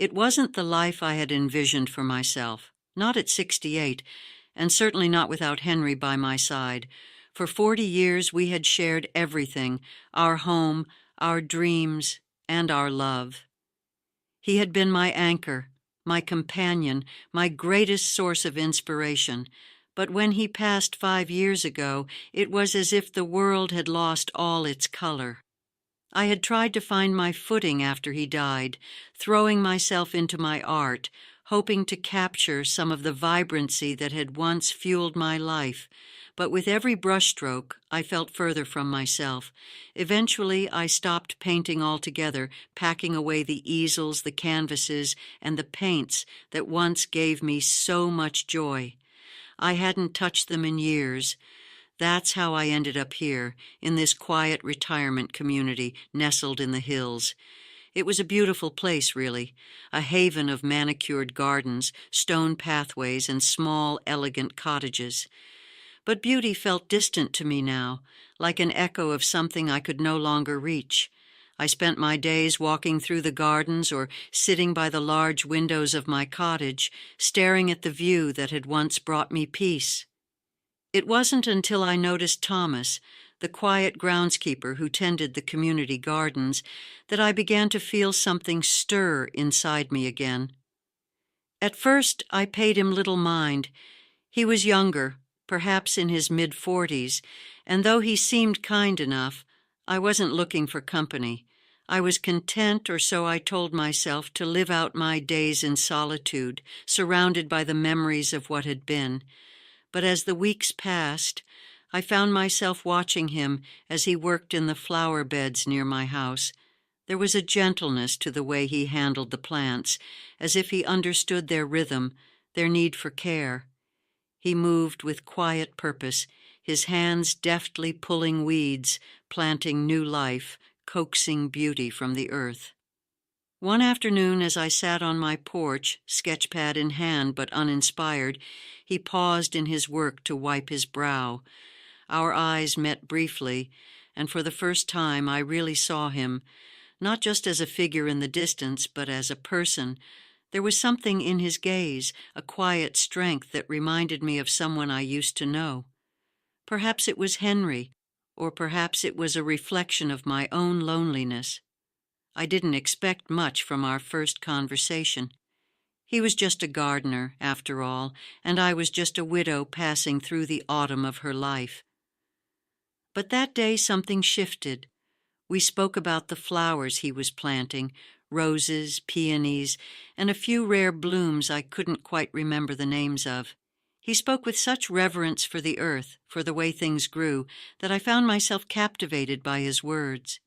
It wasn't the life I had envisioned for myself, not at 68, and certainly not without Henry by my side. For 40 years we had shared everything, our home, our dreams, and our love. He had been my anchor, my companion, my greatest source of inspiration. But when he passed 5 years ago, it was as if the world had lost all its color. I had tried to find my footing after he died, throwing myself into my art, hoping to capture some of the vibrancy that had once fueled my life. But with every brushstroke, I felt further from myself. Eventually, I stopped painting altogether, packing away the easels, the canvases, and the paints that once gave me so much joy. I hadn't touched them in years. That's how I ended up here, in this quiet retirement community nestled in the hills. It was a beautiful place, really, a haven of manicured gardens, stone pathways, and small, elegant cottages. But beauty felt distant to me now, like an echo of something I could no longer reach. I spent my days walking through the gardens or sitting by the large windows of my cottage, staring at the view that had once brought me peace. It wasn't until I noticed Thomas, the quiet groundskeeper who tended the community gardens, that I began to feel something stir inside me again. At first, I paid him little mind. He was younger, perhaps in his mid-40s, and though he seemed kind enough, I wasn't looking for company. I was content, or so I told myself, to live out my days in solitude, surrounded by the memories of what had been. But as the weeks passed, I found myself watching him as he worked in the flower beds near my house. There was a gentleness to the way he handled the plants, as if he understood their rhythm, their need for care. He moved with quiet purpose, his hands deftly pulling weeds, planting new life, coaxing beauty from the earth. One afternoon, as I sat on my porch, sketchpad in hand but uninspired, he paused in his work to wipe his brow. Our eyes met briefly, and for the first time I really saw him, not just as a figure in the distance, but as a person. There was something in his gaze, a quiet strength that reminded me of someone I used to know. Perhaps it was Henry, or perhaps it was a reflection of my own loneliness. I didn't expect much from our first conversation. He was just a gardener, after all, and I was just a widow passing through the autumn of her life. But that day something shifted. We spoke about the flowers he was planting, roses, peonies, and a few rare blooms I couldn't quite remember the names of. He spoke with such reverence for the earth, for the way things grew, that I found myself captivated by his words.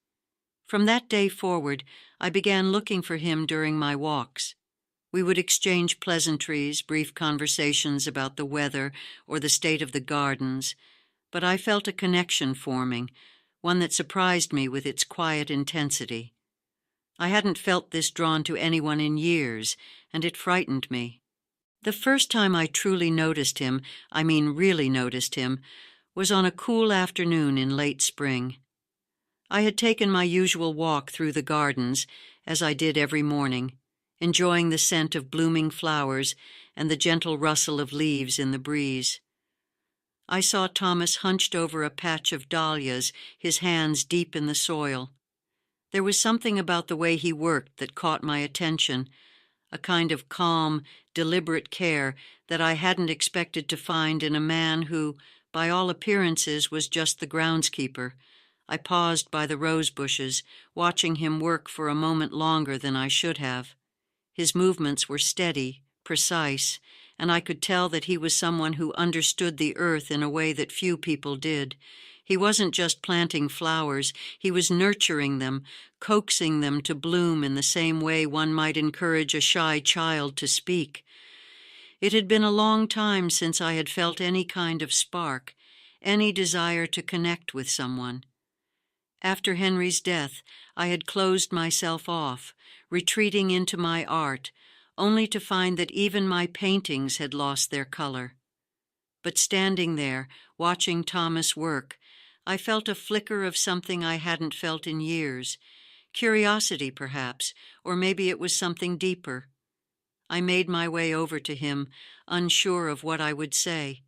From that day forward, I began looking for him during my walks. We would exchange pleasantries, brief conversations about the weather or the state of the gardens, but I felt a connection forming, one that surprised me with its quiet intensity. I hadn't felt this drawn to anyone in years, and it frightened me. The first time I truly noticed him, really noticed him, was on a cool afternoon in late spring. I had taken my usual walk through the gardens, as I did every morning, enjoying the scent of blooming flowers and the gentle rustle of leaves in the breeze. I saw Thomas hunched over a patch of dahlias, his hands deep in the soil. There was something about the way he worked that caught my attention, a kind of calm, deliberate care that I hadn't expected to find in a man who, by all appearances, was just the groundskeeper. I paused by the rose bushes, watching him work for a moment longer than I should have. His movements were steady, precise, and I could tell that he was someone who understood the earth in a way that few people did. He wasn't just planting flowers, he was nurturing them, coaxing them to bloom in the same way one might encourage a shy child to speak. It had been a long time since I had felt any kind of spark, any desire to connect with someone. After Henry's death, I had closed myself off, retreating into my art, only to find that even my paintings had lost their color. But standing there, watching Thomas work, I felt a flicker of something I hadn't felt in years, Curiosity, perhaps, or maybe it was something deeper. I made my way over to him, unsure of what I would say.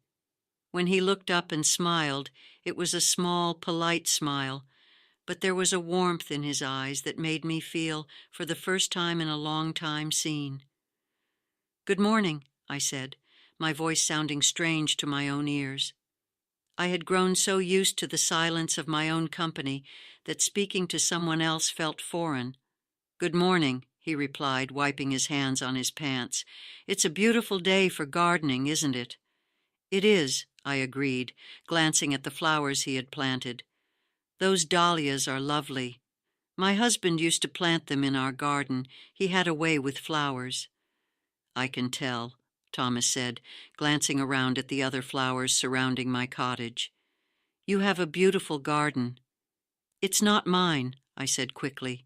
When he looked up and smiled, it was a small, polite smile, but there was a warmth in his eyes that made me feel, for the first time in a long time, seen. "Good morning," I said, my voice sounding strange to my own ears. I had grown so used to the silence of my own company that speaking to someone else felt foreign. "Good morning," he replied, wiping his hands on his pants. "It's a beautiful day for gardening, isn't it?" "It is," I agreed, glancing at the flowers he had planted. "Those dahlias are lovely. My husband used to plant them in our garden. He had a way with flowers." "I can tell," Thomas said, glancing around at the other flowers surrounding my cottage. "You have a beautiful garden." "It's not mine," I said quickly.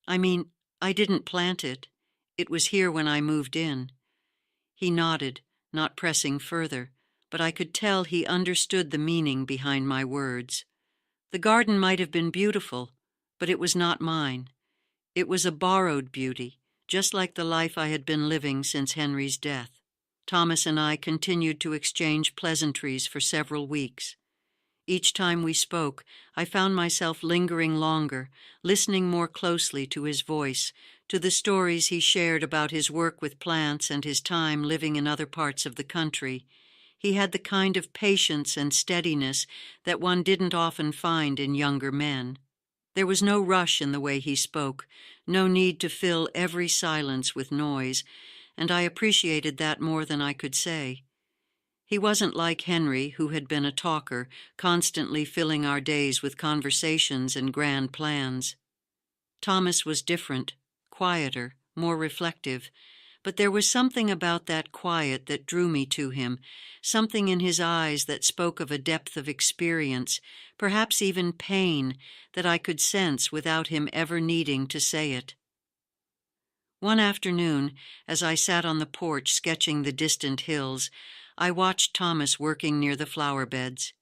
"I mean, I didn't plant it. It was here when I moved in." He nodded, not pressing further, but I could tell he understood the meaning behind my words. The garden might have been beautiful, but it was not mine. It was a borrowed beauty, just like the life I had been living since Henry's death. Thomas and I continued to exchange pleasantries for several weeks. Each time we spoke, I found myself lingering longer, listening more closely to his voice, to the stories he shared about his work with plants and his time living in other parts of the country. He had the kind of patience and steadiness that one didn't often find in younger men. There was no rush in the way he spoke, no need to fill every silence with noise, and I appreciated that more than I could say. He wasn't like Henry, who had been a talker, constantly filling our days with conversations and grand plans. Thomas was different, quieter, more reflective, but there was something about that quiet that drew me to him, something in his eyes that spoke of a depth of experience, perhaps even pain, that I could sense without him ever needing to say it. One afternoon, as I sat on the porch sketching the distant hills, I watched Thomas working near the flower beds.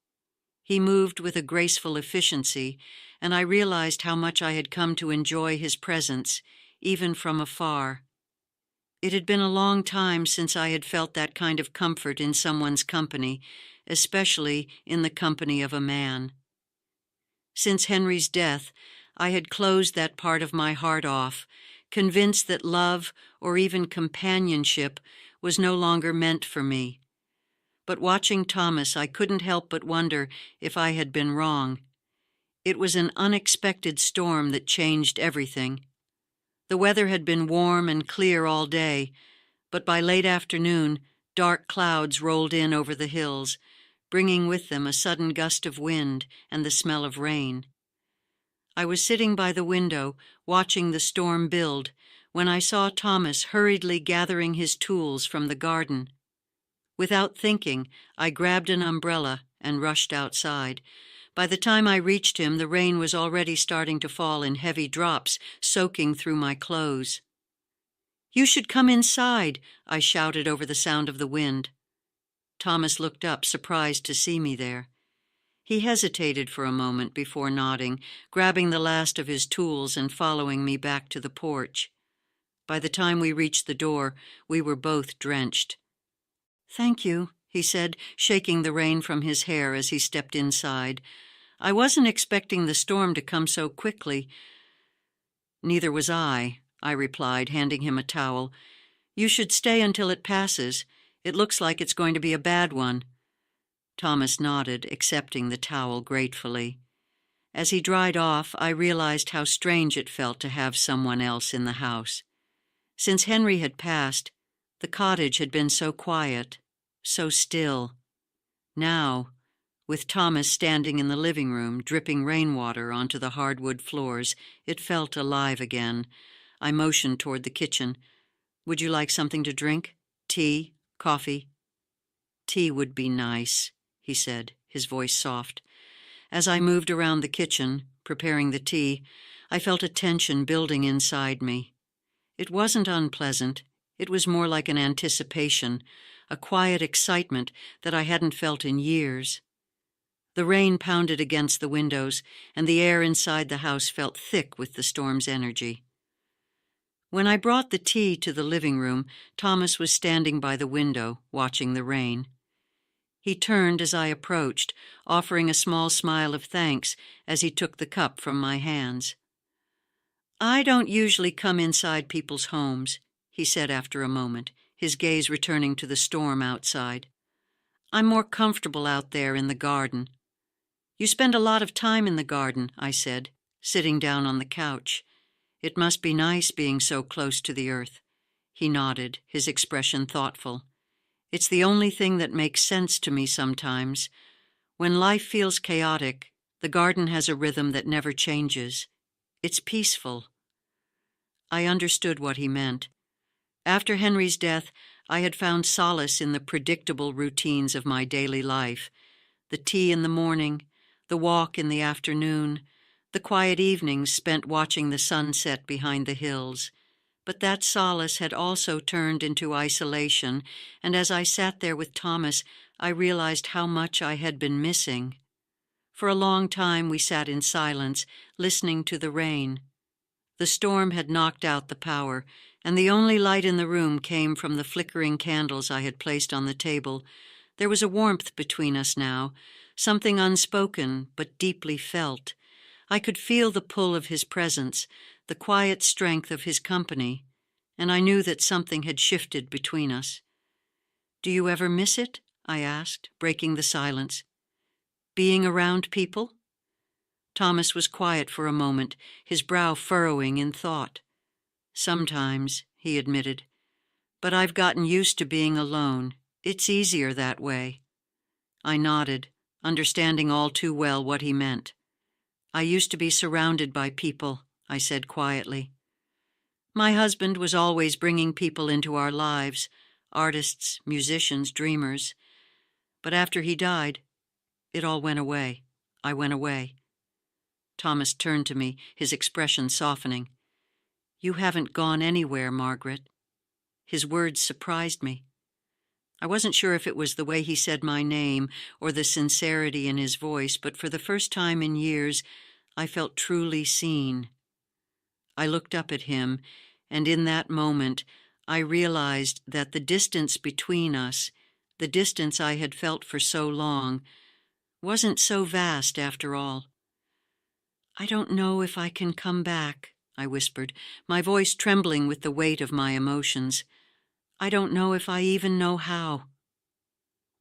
He moved with a graceful efficiency, and I realized how much I had come to enjoy his presence, even from afar. It had been a long time since I had felt that kind of comfort in someone's company, especially in the company of a man. Since Henry's death, I had closed that part of my heart off, convinced that love, or even companionship, was no longer meant for me. But watching Thomas, I couldn't help but wonder if I had been wrong. It was an unexpected storm that changed everything. The weather had been warm and clear all day, but by late afternoon, dark clouds rolled in over the hills, bringing with them a sudden gust of wind and the smell of rain. I was sitting by the window, watching the storm build, when I saw Thomas hurriedly gathering his tools from the garden. Without thinking, I grabbed an umbrella and rushed outside. By the time I reached him, the rain was already starting to fall in heavy drops, soaking through my clothes. "You should come inside," I shouted over the sound of the wind. Thomas looked up, surprised to see me there. He hesitated for a moment before nodding, grabbing the last of his tools and following me back to the porch. By the time we reached the door, we were both drenched. "Thank you," he said, shaking the rain from his hair as he stepped inside. "I wasn't expecting the storm to come so quickly." "Neither was I replied, handing him a towel. "You should stay until it passes. It looks like it's going to be a bad one." Thomas nodded, accepting the towel gratefully. As he dried off, I realized how strange it felt to have someone else in the house. Since Henry had passed, the cottage had been so quiet, so still. Now, with Thomas standing in the living room, dripping rainwater onto the hardwood floors, it felt alive again. I motioned toward the kitchen. "Would you like something to drink? Tea? Coffee?" "Tea would be nice," he said, his voice soft. As I moved around the kitchen, preparing the tea, I felt a tension building inside me. It wasn't unpleasant. It was more like an anticipation, a quiet excitement that I hadn't felt in years. The rain pounded against the windows, and the air inside the house felt thick with the storm's energy. When I brought the tea to the living room, Thomas was standing by the window, watching the rain. He turned as I approached, offering a small smile of thanks as he took the cup from my hands. "I don't usually come inside people's homes," he said after a moment, his gaze returning to the storm outside. "I'm more comfortable out there in the garden." "You spend a lot of time in the garden," I said, sitting down on the couch. "It must be nice being so close to the earth." He nodded, his expression thoughtful. "It's the only thing that makes sense to me sometimes. When life feels chaotic, the garden has a rhythm that never changes. It's peaceful." I understood what he meant. After Henry's death, I had found solace in the predictable routines of my daily life: the tea in the morning, the walk in the afternoon, the quiet evenings spent watching the sunset behind the hills. But that solace had also turned into isolation, and as I sat there with Thomas, I realized how much I had been missing. For a long time we sat in silence, listening to the rain. The storm had knocked out the power, and the only light in the room came from the flickering candles I had placed on the table. There was a warmth between us now, something unspoken but deeply felt. I could feel the pull of his presence, the quiet strength of his company, and I knew that something had shifted between us. "Do you ever miss it?" I asked, breaking the silence. "Being around people?" Thomas was quiet for a moment, his brow furrowing in thought. "Sometimes," he admitted. "But I've gotten used to being alone. It's easier that way." I nodded, understanding all too well what he meant. "I used to be surrounded by people," I said quietly. "My husband was always bringing people into our lives, artists, musicians, dreamers. But after he died, it all went away. I went away." Thomas turned to me, his expression softening. "You haven't gone anywhere, Margaret." His words surprised me. I wasn't sure if it was the way he said my name or the sincerity in his voice, but for the first time in years, I felt truly seen. I looked up at him, and in that moment, I realized that the distance between us, the distance I had felt for so long, wasn't so vast after all. "I don't know if I can come back," I whispered, my voice trembling with the weight of my emotions. "I don't know if I even know how."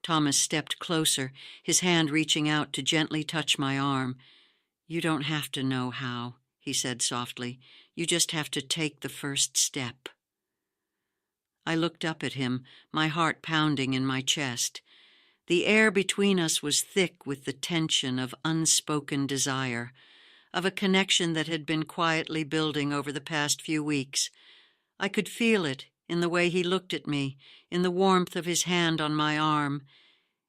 Thomas stepped closer, his hand reaching out to gently touch my arm. "You don't have to know how," he said softly. "You just have to take the first step." I looked up at him, my heart pounding in my chest. The air between us was thick with the tension of unspoken desire, of a connection that had been quietly building over the past few weeks. I could feel it in the way he looked at me, in the warmth of his hand on my arm,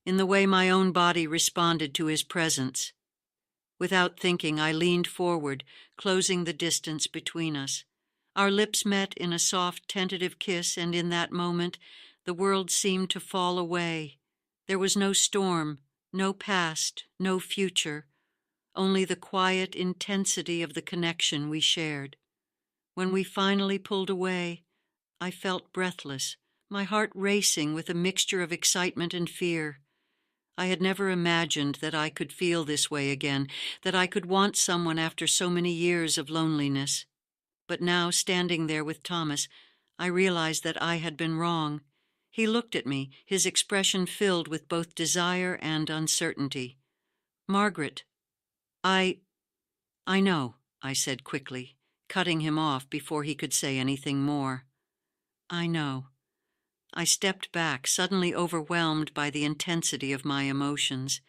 in the way my own body responded to his presence. Without thinking, I leaned forward, closing the distance between us. Our lips met in a soft, tentative kiss, and in that moment, the world seemed to fall away. There was no storm, no past, no future, only the quiet intensity of the connection we shared. When we finally pulled away, I felt breathless, my heart racing with a mixture of excitement and fear. I had never imagined that I could feel this way again, that I could want someone after so many years of loneliness. But now, standing there with Thomas, I realized that I had been wrong. He looked at me, his expression filled with both desire and uncertainty. "Margaret, I know," I said quickly, cutting him off before he could say anything more. "I know." I stepped back, suddenly overwhelmed by the intensity of my emotions.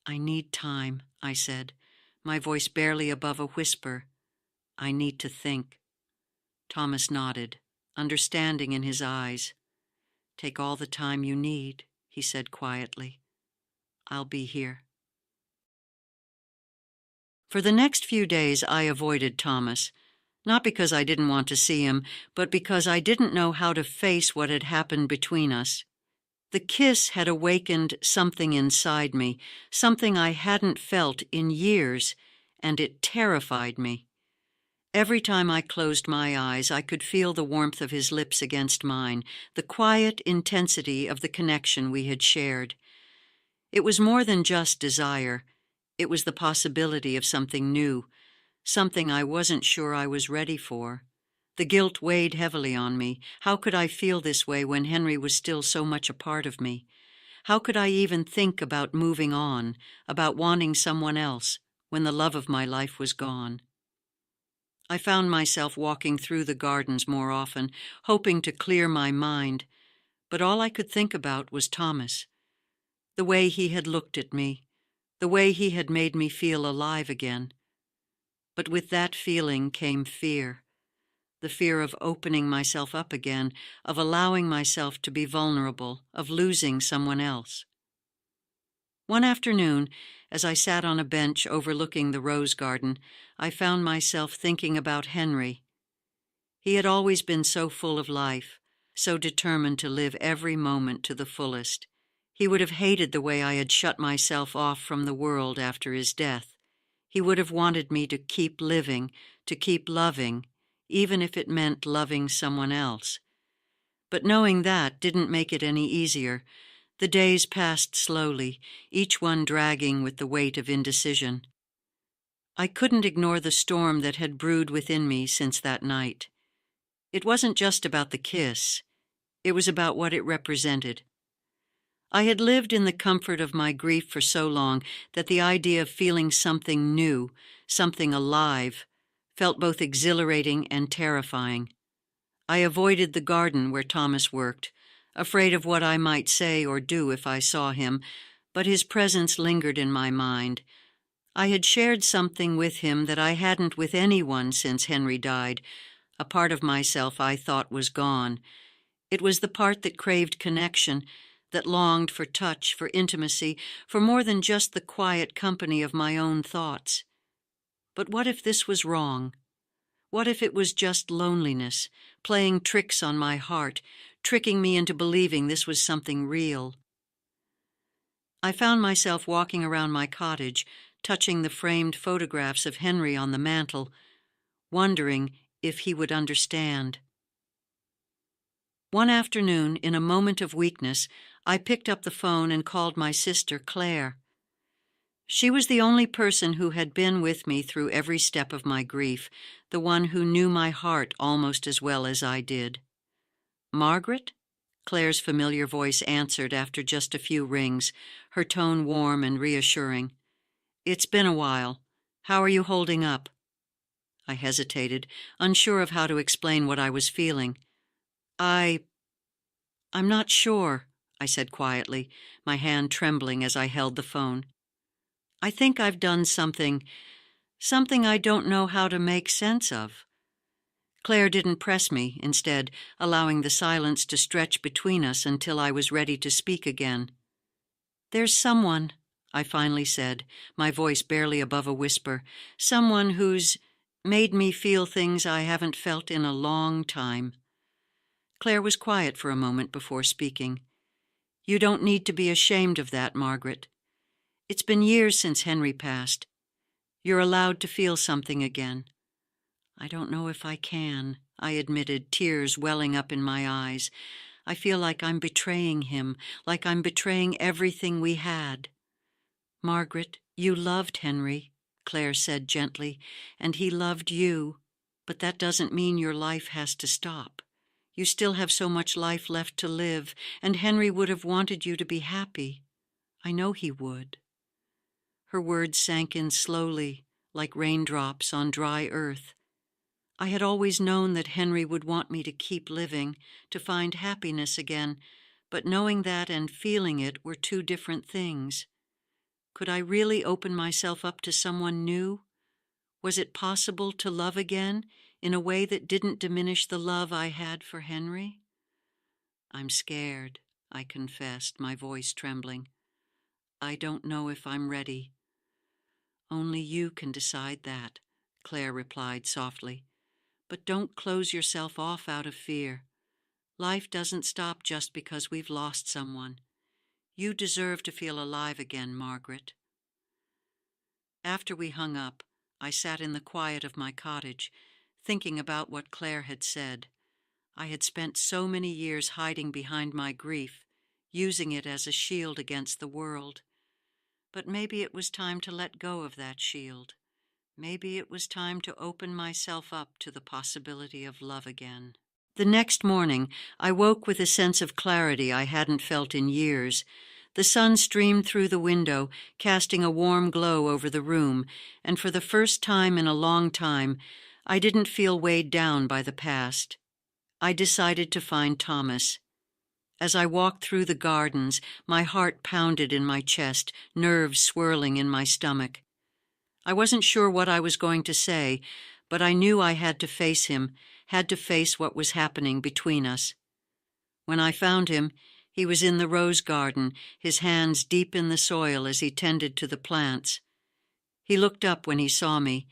"I need time," I said, my voice barely above a whisper. "I need to think." Thomas nodded, understanding in his eyes. "Take all the time you need," he said quietly. "I'll be here." For the next few days, I avoided Thomas, not because I didn't want to see him, but because I didn't know how to face what had happened between us. The kiss had awakened something inside me, something I hadn't felt in years, and it terrified me. Every time I closed my eyes, I could feel the warmth of his lips against mine, the quiet intensity of the connection we had shared. It was more than just desire. It was the possibility of something new, something I wasn't sure I was ready for. The guilt weighed heavily on me. How could I feel this way when Henry was still so much a part of me? How could I even think about moving on, about wanting someone else, when the love of my life was gone? I found myself walking through the gardens more often, hoping to clear my mind, but all I could think about was Thomas, the way he had looked at me, the way he had made me feel alive again. But with that feeling came fear, the fear of opening myself up again, of allowing myself to be vulnerable, of losing someone else. One afternoon, as I sat on a bench overlooking the rose garden, I found myself thinking about Henry. He had always been so full of life, so determined to live every moment to the fullest. He would have hated the way I had shut myself off from the world after his death. He would have wanted me to keep living, to keep loving, even if it meant loving someone else. But knowing that didn't make it any easier. The days passed slowly, each one dragging with the weight of indecision. I couldn't ignore the storm that had brewed within me since that night. It wasn't just about the kiss. It was about what it represented. I had lived in the comfort of my grief for so long that the idea of feeling something new, something alive, felt both exhilarating and terrifying. I avoided the garden where Thomas worked, afraid of what I might say or do if I saw him, but his presence lingered in my mind. I had shared something with him that I hadn't with anyone since Henry died, a part of myself I thought was gone. It was the part that craved connection, that longed for touch, for intimacy, for more than just the quiet company of my own thoughts. But what if this was wrong? What if it was just loneliness, playing tricks on my heart, tricking me into believing this was something real? I found myself walking around my cottage, touching the framed photographs of Henry on the mantel, wondering if he would understand. One afternoon, in a moment of weakness, I picked up the phone and called my sister, Claire. She was the only person who had been with me through every step of my grief, the one who knew my heart almost as well as I did. "Margaret?" Claire's familiar voice answered after just a few rings, her tone warm and reassuring. "It's been a while. How are you holding up?" I hesitated, unsure of how to explain what I was feeling. I'm not sure," I said quietly, my hand trembling as I held the phone. "I think I've done something I don't know how to make sense of." Claire didn't press me, instead, allowing the silence to stretch between us until I was ready to speak again. "There's someone," I finally said, my voice barely above a whisper, "someone who's made me feel things I haven't felt in a long time." Claire was quiet for a moment before speaking. "You don't need to be ashamed of that, Margaret. It's been years since Henry passed. You're allowed to feel something again." "I don't know if I can," I admitted, tears welling up in my eyes. "I feel like I'm betraying him, like I'm betraying everything we had." "Margaret, you loved Henry," Claire said gently, "and he loved you, but that doesn't mean your life has to stop. You still have so much life left to live, and Henry would have wanted you to be happy. I know he would." Her words sank in slowly, like raindrops on dry earth. I had always known that Henry would want me to keep living, to find happiness again, but knowing that and feeling it were two different things. Could I really open myself up to someone new? Was it possible to love again in a way that didn't diminish the love I had for Henry? "I'm scared," I confessed, my voice trembling. "I don't know if I'm ready." "Only you can decide that," Claire replied softly. "But don't close yourself off out of fear. Life doesn't stop just because we've lost someone. You deserve to feel alive again, Margaret." After we hung up, I sat in the quiet of my cottage, thinking about what Claire had said. I had spent so many years hiding behind my grief, using it as a shield against the world. But maybe it was time to let go of that shield. Maybe it was time to open myself up to the possibility of love again. The next morning, I woke with a sense of clarity I hadn't felt in years. The sun streamed through the window, casting a warm glow over the room, and for the first time in a long time, I didn't feel weighed down by the past. I decided to find Thomas. As I walked through the gardens, my heart pounded in my chest, nerves swirling in my stomach. I wasn't sure what I was going to say, but I knew I had to face him, had to face what was happening between us. When I found him, he was in the rose garden, his hands deep in the soil as he tended to the plants. He looked up when he saw me,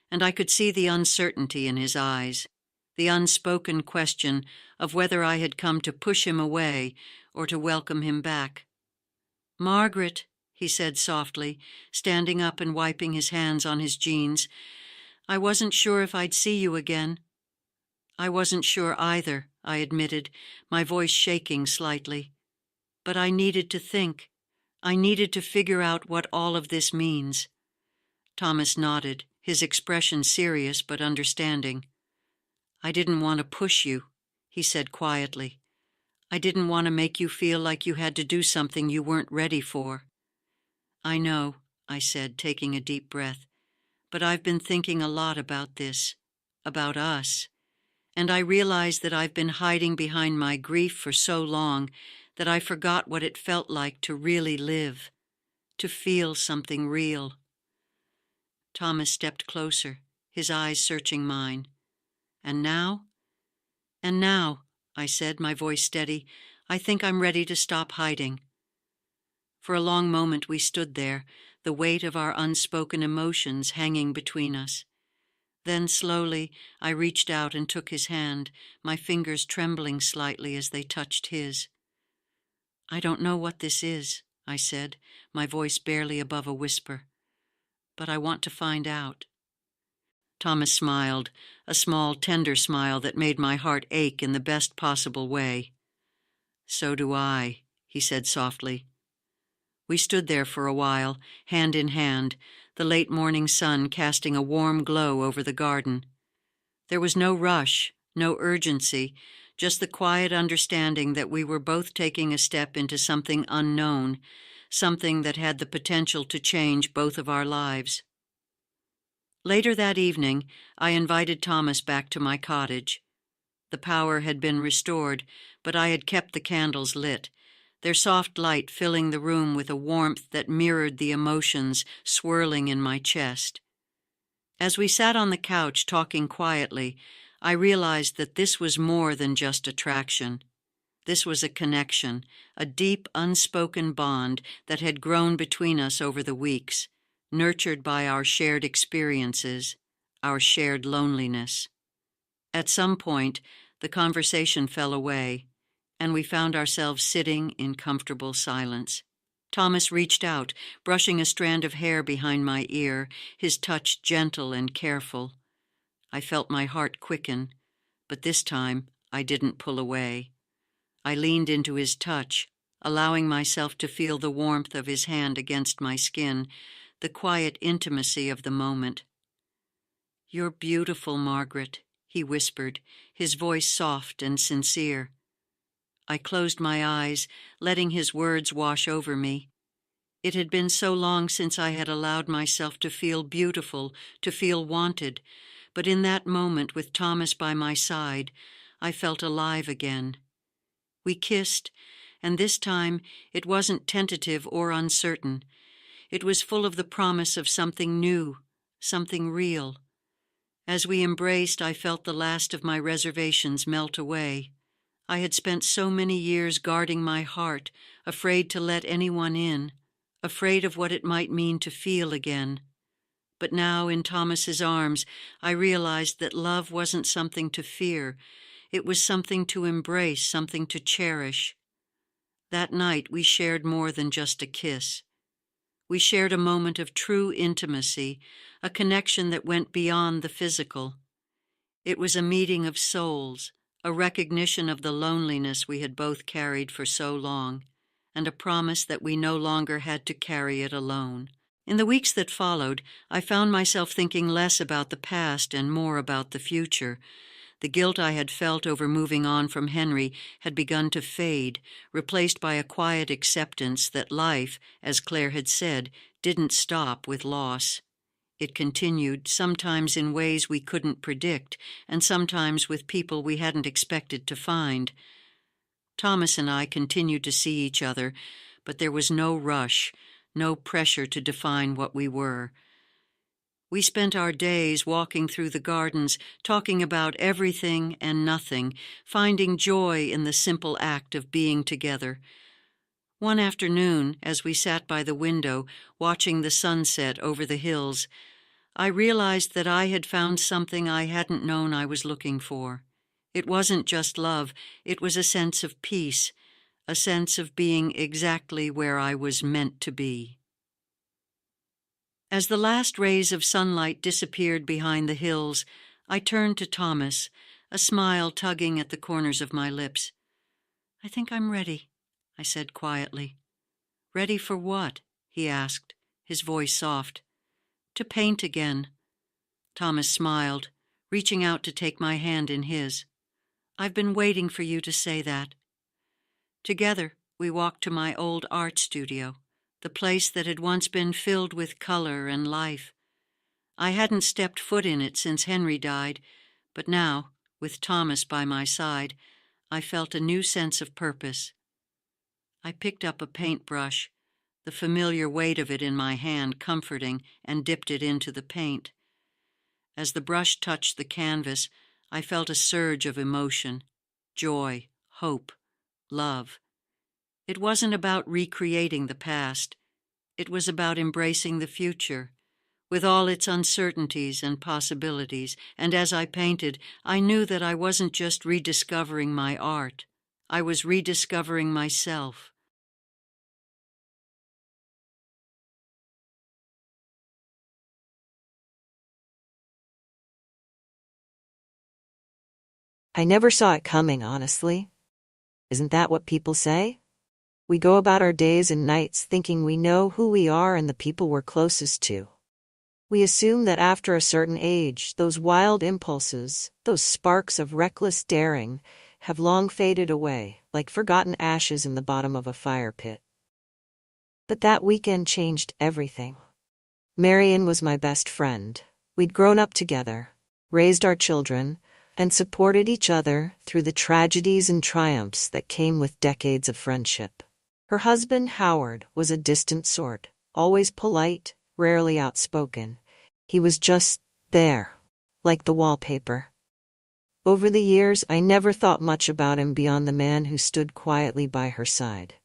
and I could see the uncertainty in his eyes, the unspoken question of whether I had come to push him away or to welcome him back. "Margaret," he said softly, standing up and wiping his hands on his jeans, "I wasn't sure if I'd see you again." "I wasn't sure either," I admitted, my voice shaking slightly. "But I needed to think. I needed to figure out what all of this means." Thomas nodded, his expression serious but understanding. "I didn't want to push you," he said quietly. "I didn't want to make you feel like you had to do something you weren't ready for." "I know," I said, taking a deep breath, "but I've been thinking a lot about this, about us. And I realize that I've been hiding behind my grief for so long that I forgot what it felt like to really live, to feel something real." Thomas stepped closer, his eyes searching mine. "And now?" "And now," I said, my voice steady, "I think I'm ready to stop hiding." For a long moment we stood there, the weight of our unspoken emotions hanging between us. Then slowly I reached out and took his hand, my fingers trembling slightly as they touched his. "I don't know what this is," I said, my voice barely above a whisper. "But I want to find out." Thomas smiled, a small, tender smile that made my heart ache in the best possible way. "So do I," he said softly. We stood there for a while, hand in hand, the late morning sun casting a warm glow over the garden. There was no rush, no urgency, just the quiet understanding that we were both taking a step into something unknown, something that had the potential to change both of our lives. Later that evening, I invited Thomas back to my cottage. The power had been restored, but I had kept the candles lit, their soft light filling the room with a warmth that mirrored the emotions swirling in my chest. As we sat on the couch talking quietly, I realized that this was more than just attraction. This was a connection, a deep, unspoken bond that had grown between us over the weeks, nurtured by our shared experiences, our shared loneliness. At some point, the conversation fell away, and we found ourselves sitting in comfortable silence. Thomas reached out, brushing a strand of hair behind my ear, his touch gentle and careful. I felt my heart quicken, but this time I didn't pull away. I leaned into his touch, allowing myself to feel the warmth of his hand against my skin, the quiet intimacy of the moment. "You're beautiful, Margaret," he whispered, his voice soft and sincere. I closed my eyes, letting his words wash over me. It had been so long since I had allowed myself to feel beautiful, to feel wanted, but in that moment with Thomas by my side, I felt alive again. We kissed, and this time it wasn't tentative or uncertain. It was full of the promise of something new, something real. As we embraced, I felt the last of my reservations melt away. I had spent so many years guarding my heart, afraid to let anyone in, afraid of what it might mean to feel again. But now, in Thomas's arms, I realized that love wasn't something to fear. It was something to embrace, something to cherish. That night we shared more than just a kiss. We shared a moment of true intimacy, a connection that went beyond the physical. It was a meeting of souls, a recognition of the loneliness we had both carried for so long, and a promise that we no longer had to carry it alone. In the weeks that followed, I found myself thinking less about the past and more about the future. The guilt I had felt over moving on from Henry had begun to fade, replaced by a quiet acceptance that life, as Claire had said, didn't stop with loss. It continued, sometimes in ways we couldn't predict, and sometimes with people we hadn't expected to find. Thomas and I continued to see each other, but there was no rush, no pressure to define what we were. We spent our days walking through the gardens, talking about everything and nothing, finding joy in the simple act of being together. One afternoon, as we sat by the window, watching the sunset over the hills, I realized that I had found something I hadn't known I was looking for. It wasn't just love, it was a sense of peace, a sense of being exactly where I was meant to be. As the last rays of sunlight disappeared behind the hills, I turned to Thomas, a smile tugging at the corners of my lips. "I think I'm ready," I said quietly. "Ready for what?" he asked, his voice soft. "To paint again." Thomas smiled, reaching out to take my hand in his. "I've been waiting for you to say that." Together, we walked to my old art studio, the place that had once been filled with color and life. I hadn't stepped foot in it since Henry died, but now, with Thomas by my side, I felt a new sense of purpose. I picked up a paintbrush, the familiar weight of it in my hand comforting, and dipped it into the paint. As the brush touched the canvas, I felt a surge of emotion, joy, hope, love. It wasn't about recreating the past. It was about embracing the future, with all its uncertainties and possibilities, and as I painted, I knew that I wasn't just rediscovering my art. I was rediscovering myself. I never saw it coming, honestly. Isn't that what people say? We go about our days and nights thinking we know who we are and the people we're closest to. We assume that after a certain age, those wild impulses, those sparks of reckless daring, have long faded away, like forgotten ashes in the bottom of a fire pit. But that weekend changed everything. Marion was my best friend. We'd grown up together, raised our children, and supported each other through the tragedies and triumphs that came with decades of friendship. Her husband, Howard, was a distant sort, always polite, rarely outspoken. He was just there, like the wallpaper. Over the years, I never thought much about him beyond the man who stood quietly by her side.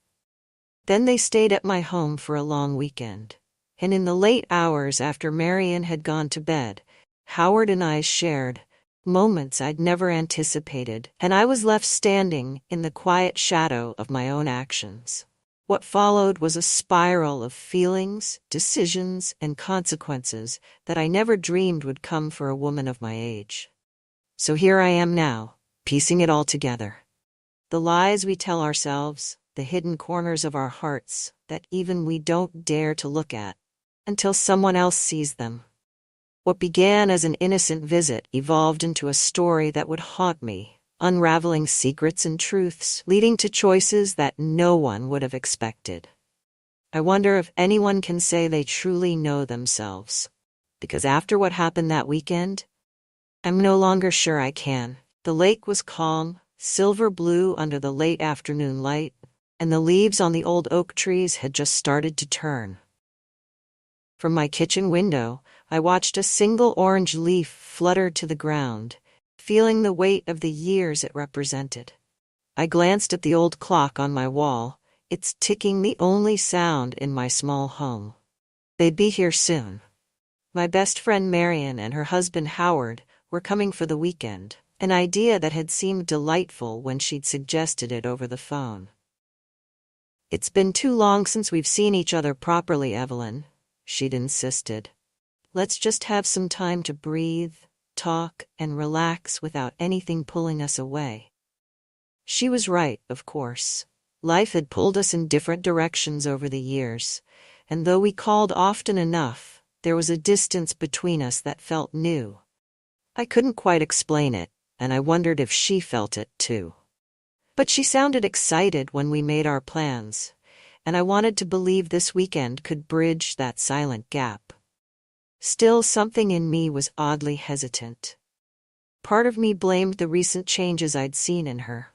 Then they stayed at my home for a long weekend, and in the late hours after Marion had gone to bed, Howard and I shared moments I'd never anticipated, and I was left standing in the quiet shadow of my own actions. What followed was a spiral of feelings, decisions, and consequences that I never dreamed would come for a woman of my age. So here I am now, piecing it all together. The lies we tell ourselves, the hidden corners of our hearts that even we don't dare to look at until someone else sees them. What began as an innocent visit evolved into a story that would haunt me, unraveling secrets and truths, leading to choices that no one would have expected. I wonder if anyone can say they truly know themselves. Because after what happened that weekend, I'm no longer sure I can. The lake was calm, silver blue under the late afternoon light, and the leaves on the old oak trees had just started to turn. From my kitchen window, I watched a single orange leaf flutter to the ground, feeling the weight of the years it represented. I glanced at the old clock on my wall, its ticking the only sound in my small home. They'd be here soon. My best friend Marion and her husband Howard were coming for the weekend, an idea that had seemed delightful when she'd suggested it over the phone. "It's been too long since we've seen each other properly, Evelyn," she'd insisted. "Let's just have some time to breathe, talk, and relax without anything pulling us away." She was right, of course. Life had pulled us in different directions over the years, and though we called often enough, there was a distance between us that felt new. I couldn't quite explain it, and I wondered if she felt it too. But she sounded excited when we made our plans, and I wanted to believe this weekend could bridge that silent gap. Still, something in me was oddly hesitant. Part of me blamed the recent changes I'd seen in her.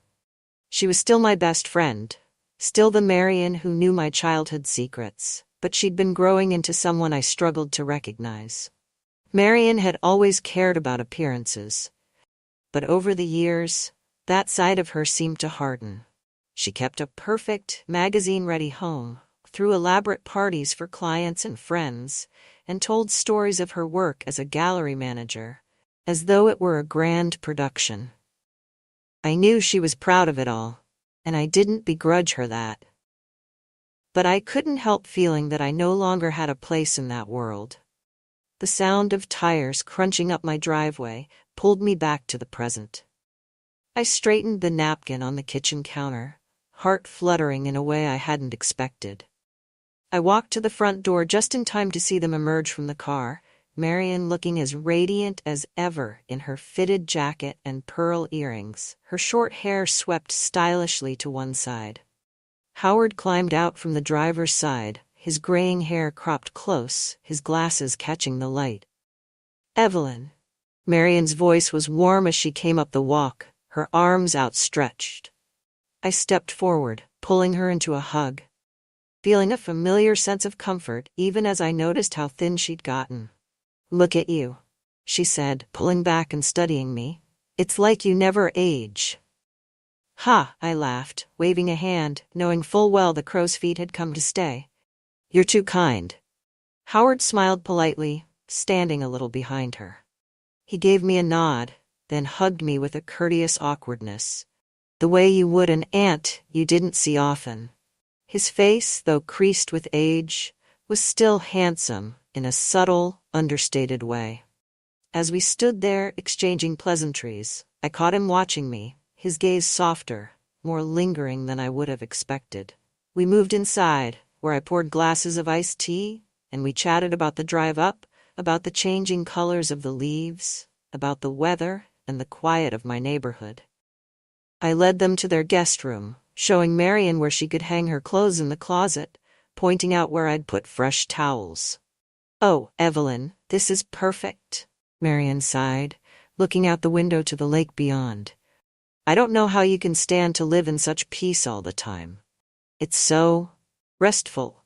She was still my best friend, still the Marian who knew my childhood secrets, but she'd been growing into someone I struggled to recognize. Marian had always cared about appearances, but over the years, that side of her seemed to harden. She kept a perfect, magazine-ready home, threw elaborate parties for clients and friends, and told stories of her work as a gallery manager, as though it were a grand production. I knew she was proud of it all, and I didn't begrudge her that. But I couldn't help feeling that I no longer had a place in that world. The sound of tires crunching up my driveway pulled me back to the present. I straightened the napkin on the kitchen counter, heart fluttering in a way I hadn't expected. I walked to the front door just in time to see them emerge from the car, Marian looking as radiant as ever in her fitted jacket and pearl earrings, her short hair swept stylishly to one side. Howard climbed out from the driver's side, his graying hair cropped close, his glasses catching the light. "Evelyn." Marian's voice was warm as she came up the walk, her arms outstretched. I stepped forward, pulling her into a hug, feeling a familiar sense of comfort even as I noticed how thin she'd gotten. "Look at you," she said, pulling back and studying me. "It's like you never age." "Ha," I laughed, waving a hand, knowing full well the crow's feet had come to stay. "You're too kind." Howard smiled politely, standing a little behind her. He gave me a nod, then hugged me with a courteous awkwardness, the way you would an aunt you didn't see often. His face, though creased with age, was still handsome in a subtle, understated way. As we stood there exchanging pleasantries, I caught him watching me, his gaze softer, more lingering than I would have expected. We moved inside, where I poured glasses of iced tea, and we chatted about the drive up, about the changing colors of the leaves, about the weather and the quiet of my neighborhood. I led them to their guest room, showing Marian where she could hang her clothes in the closet, pointing out where I'd put fresh towels. "Oh, Evelyn, this is perfect," Marian sighed, looking out the window to the lake beyond. "I don't know how you can stand to live in such peace all the time. It's so restful."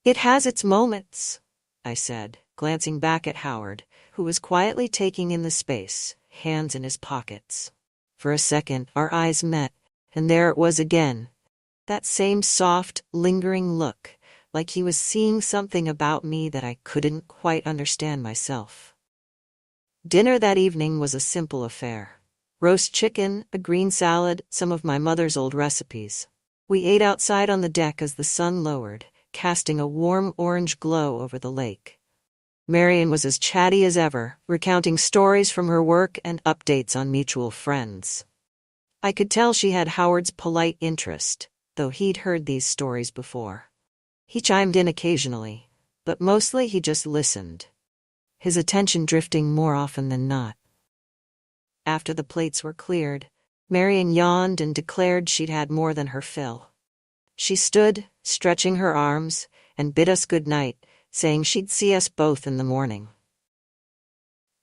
"It has its moments," I said, glancing back at Howard, who was quietly taking in the space, hands in his pockets. For a second, our eyes met, and there it was again, that same soft, lingering look, like he was seeing something about me that I couldn't quite understand myself. Dinner that evening was a simple affair. Roast chicken, a green salad, some of my mother's old recipes. We ate outside on the deck as the sun lowered, casting a warm orange glow over the lake. Marian was as chatty as ever, recounting stories from her work and updates on mutual friends. I could tell she had Howard's polite interest, though he'd heard these stories before. He chimed in occasionally, but mostly he just listened, his attention drifting more often than not. After the plates were cleared, Marian yawned and declared she'd had more than her fill. She stood, stretching her arms, and bid us good night, saying she'd see us both in the morning.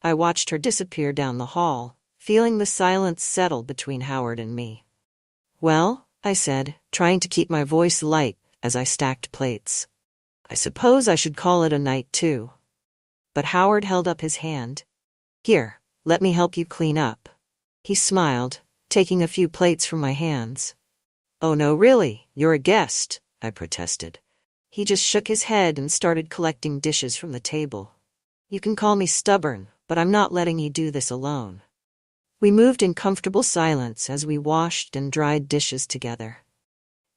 I watched her disappear down the hall, feeling the silence settle between Howard and me. "Well," I said, trying to keep my voice light as I stacked plates, "I suppose I should call it a night too." But Howard held up his hand. "Here, let me help you clean up." He smiled, taking a few plates from my hands. "Oh no, really, you're a guest," I protested. He just shook his head and started collecting dishes from the table. "You can call me stubborn, but I'm not letting you do this alone." We moved in comfortable silence as we washed and dried dishes together.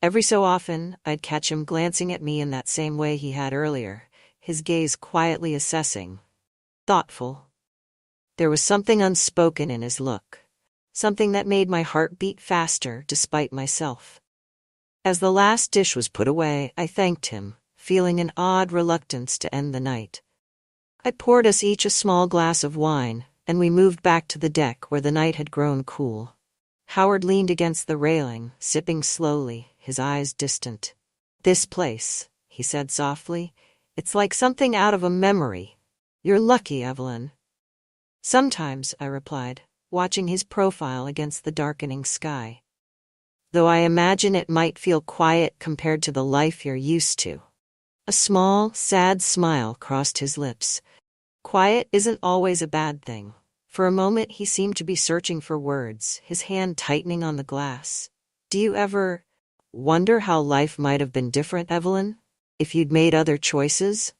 Every so often, I'd catch him glancing at me in that same way he had earlier, his gaze quietly assessing. Thoughtful. There was something unspoken in his look. Something that made my heart beat faster despite myself. As the last dish was put away, I thanked him, feeling an odd reluctance to end the night. I poured us each a small glass of wine, and we moved back to the deck where the night had grown cool. Howard leaned against the railing, sipping slowly, his eyes distant. "This place," he said softly, "it's like something out of a memory. You're lucky, Evelyn." "Sometimes," I replied, watching his profile against the darkening sky. "Though I imagine it might feel quiet compared to the life you're used to." A small, sad smile crossed his lips. Quiet isn't always a bad thing. For a moment he seemed to be searching for words, his hand tightening on the glass. "Do you ever wonder how life might have been different, Evelyn? If you'd made other choices?"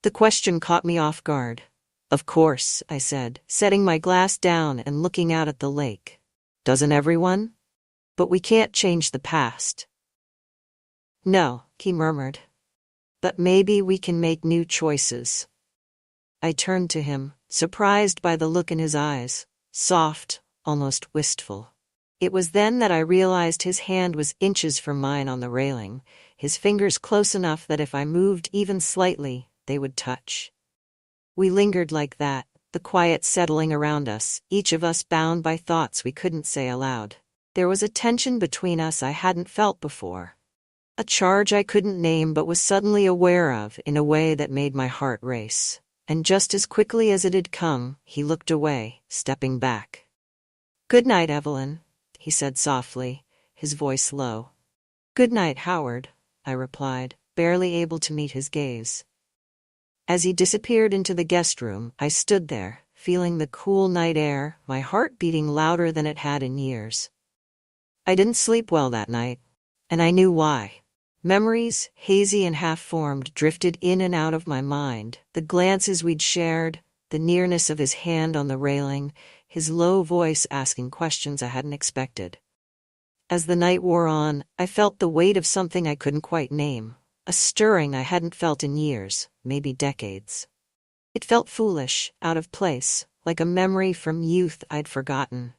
The question caught me off guard. "Of course," I said, setting my glass down and looking out at the lake. "Doesn't everyone? But we can't change the past." "No," he murmured. "But maybe we can make new choices." I turned to him, surprised by the look in his eyes, soft, almost wistful. It was then that I realized his hand was inches from mine on the railing, his fingers close enough that if I moved even slightly, they would touch. We lingered like that, the quiet settling around us, each of us bound by thoughts we couldn't say aloud. There was a tension between us I hadn't felt before. A charge I couldn't name but was suddenly aware of in a way that made my heart race. And just as quickly as it had come, he looked away, stepping back. "Good night, Evelyn," he said softly, his voice low. "Good night, Howard," I replied, barely able to meet his gaze. As he disappeared into the guest room, I stood there, feeling the cool night air, my heart beating louder than it had in years. I didn't sleep well that night, and I knew why. Memories, hazy and half-formed, drifted in and out of my mind. The glances we'd shared, the nearness of his hand on the railing, his low voice asking questions I hadn't expected. As the night wore on, I felt the weight of something I couldn't quite name, a stirring I hadn't felt in years, maybe decades. It felt foolish, out of place, like a memory from youth I'd forgotten.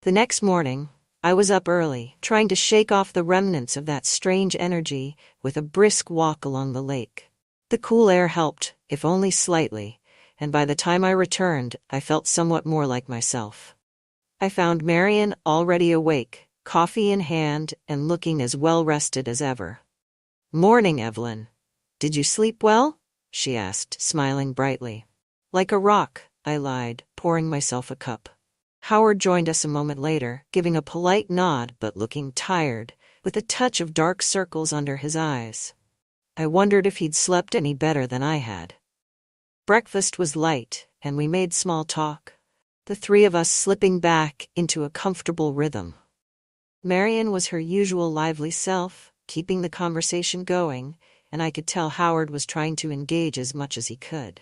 The next morning, I was up early, trying to shake off the remnants of that strange energy with a brisk walk along the lake. The cool air helped, if only slightly, and by the time I returned, I felt somewhat more like myself. I found Marian already awake, coffee in hand, and looking as well-rested as ever. "Morning, Evelyn. Did you sleep well?" she asked, smiling brightly. "Like a rock," I lied, pouring myself a cup. Howard joined us a moment later, giving a polite nod but looking tired, with a touch of dark circles under his eyes. I wondered if he'd slept any better than I had. Breakfast was light, and we made small talk, the three of us slipping back into a comfortable rhythm. Marian was her usual lively self, keeping the conversation going, and I could tell Howard was trying to engage as much as he could.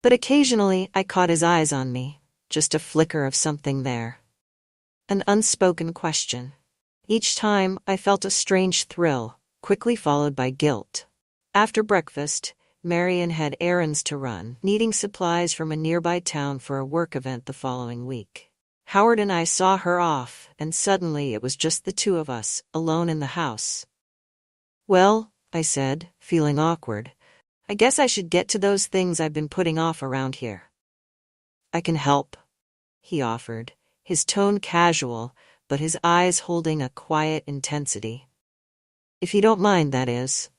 But occasionally I caught his eyes on me. Just a flicker of something there. An unspoken question. Each time, I felt a strange thrill, quickly followed by guilt. After breakfast, Marian had errands to run, needing supplies from a nearby town for a work event the following week. Howard and I saw her off, and suddenly it was just the two of us, alone in the house. "Well," I said, feeling awkward, "I guess I should get to those things I've been putting off around here." "I can help," he offered, his tone casual, but his eyes holding a quiet intensity. "If you don't mind, that is."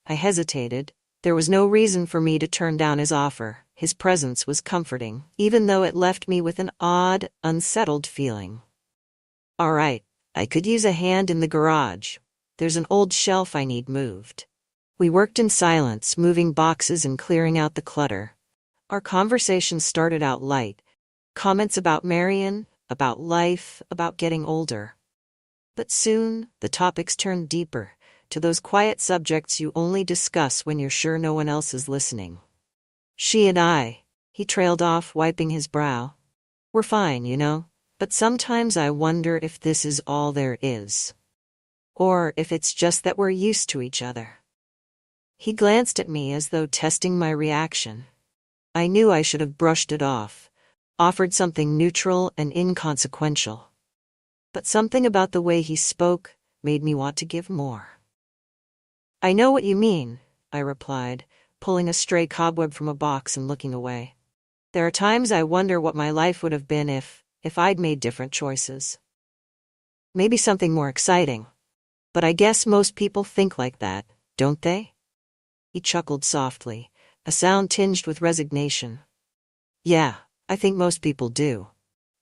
I hesitated. There was no reason for me to turn down his offer. His presence was comforting, even though it left me with an odd, unsettled feeling. "All right, I could use a hand in the garage. There's an old shelf I need moved." We worked in silence, moving boxes and clearing out the clutter. Our conversation started out light. Comments about Marian, about life, about getting older. But soon, the topics turned deeper, to those quiet subjects you only discuss when you're sure no one else is listening. "She and I," he trailed off, wiping his brow. We're fine, but sometimes I wonder if this is all there is. Or if it's just that we're used to each other. He glanced at me as though testing my reaction. I knew I should have brushed it off, offered something neutral and inconsequential. But something about the way he spoke made me want to give more. I know what you mean, I replied, pulling a stray cobweb from a box and looking away. There are times I wonder what my life would have been if I'd made different choices. Maybe something more exciting. But I guess most people think like that, don't they? He chuckled softly, a sound tinged with resignation. Yeah, I think most people do.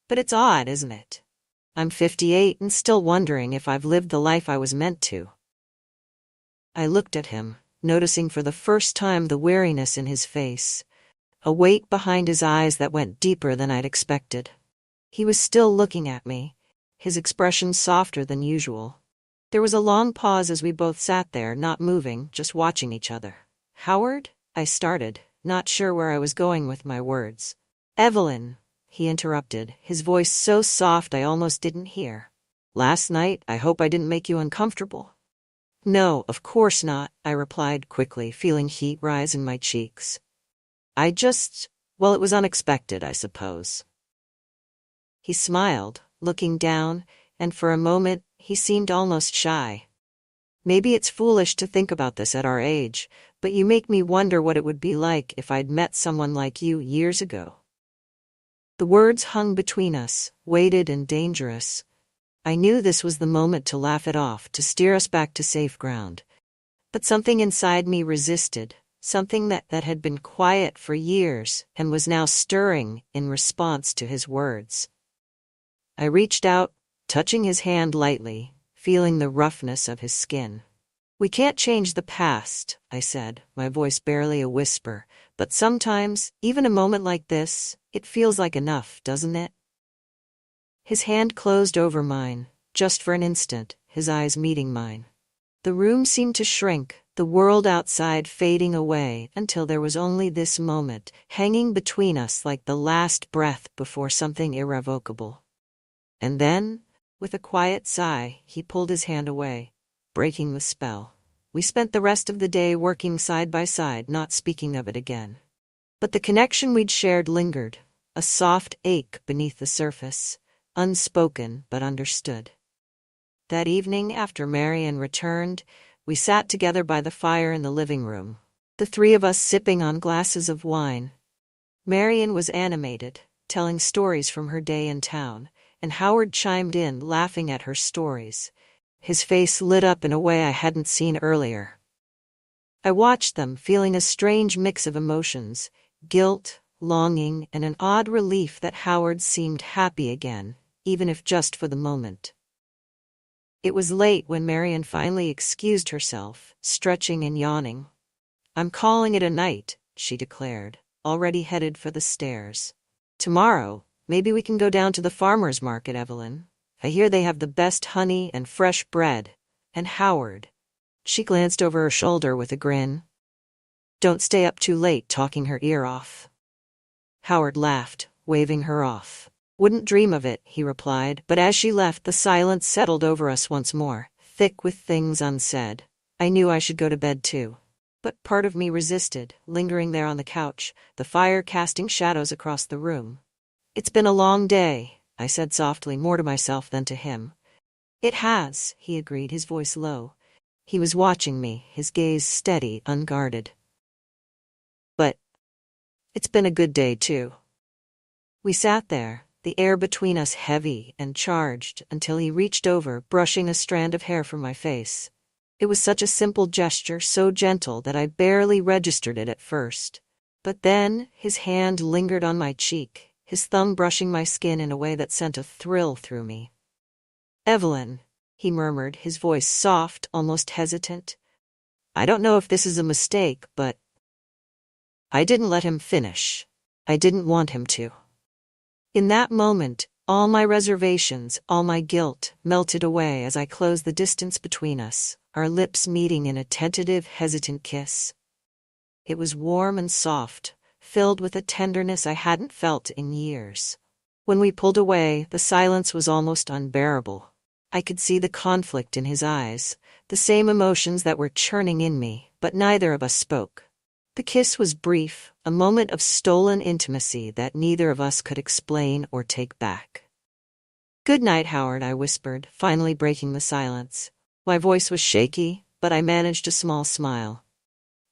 But it's odd, isn't it? I'm 58 and still wondering if I've lived the life I was meant to. I looked at him, noticing for the first time the weariness in his face, a weight behind his eyes that went deeper than I'd expected. He was still looking at me, his expression softer than usual. There was a long pause as we both sat there, not moving, just watching each other. Howard? I started, not sure where I was going with my words. Evelyn, he interrupted, his voice so soft I almost didn't hear. Last night, I hope I didn't make you uncomfortable. No, of course not, I replied quickly, feeling heat rise in my cheeks. Well, it was unexpected, I suppose. He smiled, looking down, and for a moment, he seemed almost shy. Maybe it's foolish to think about this at our age, but you make me wonder what it would be like if I'd met someone like you years ago. The words hung between us, weighted and dangerous. I knew this was the moment to laugh it off, to steer us back to safe ground. But something inside me resisted, something that had been quiet for years and was now stirring in response to his words. I reached out, touching his hand lightly, feeling the roughness of his skin. We can't change the past, I said, my voice barely a whisper, but sometimes, even a moment like this, it feels like enough, doesn't it? His hand closed over mine, just for an instant, his eyes meeting mine. The room seemed to shrink, the world outside fading away until there was only this moment, hanging between us like the last breath before something irrevocable. And then, with a quiet sigh, he pulled his hand away, breaking the spell. We spent the rest of the day working side by side, not speaking of it again. But the connection we'd shared lingered, a soft ache beneath the surface, unspoken but understood. That evening, after Marian returned, we sat together by the fire in the living room, the three of us sipping on glasses of wine. Marian was animated, telling stories from her day in town, and Howard chimed in, laughing at her stories. His face lit up in a way I hadn't seen earlier. I watched them, feeling a strange mix of emotions, guilt, longing, and an odd relief that Howard seemed happy again, even if just for the moment. It was late when Marian finally excused herself, stretching and yawning. I'm calling it a night, she declared, already headed for the stairs. Tomorrow, maybe we can go down to the farmer's market, Evelyn. I hear they have the best honey and fresh bread. And Howard. She glanced over her shoulder with a grin. Don't stay up too late talking her ear off. Howard laughed, waving her off. Wouldn't dream of it, he replied, but as she left, the silence settled over us once more, thick with things unsaid. I knew I should go to bed too. But part of me resisted, lingering there on the couch, the fire casting shadows across the room. It's been a long day, I said softly, more to myself than to him. It has, he agreed, his voice low. He was watching me, his gaze steady, unguarded. But it's been a good day too. We sat there, the air between us heavy and charged, until he reached over, brushing a strand of hair from my face. It was such a simple gesture, so gentle that I barely registered it at first. But then, his hand lingered on my cheek, his thumb brushing my skin in a way that sent a thrill through me. Evelyn, he murmured, his voice soft, almost hesitant. I don't know if this is a mistake, but... I didn't let him finish. I didn't want him to. In that moment, all my reservations, all my guilt, melted away as I closed the distance between us, our lips meeting in a tentative, hesitant kiss. It was warm and soft, filled with a tenderness I hadn't felt in years. When we pulled away, the silence was almost unbearable. I could see the conflict in his eyes, the same emotions that were churning in me, but neither of us spoke. The kiss was brief, a moment of stolen intimacy that neither of us could explain or take back. "Good night, Howard," I whispered, finally breaking the silence. My voice was shaky, but I managed a small smile.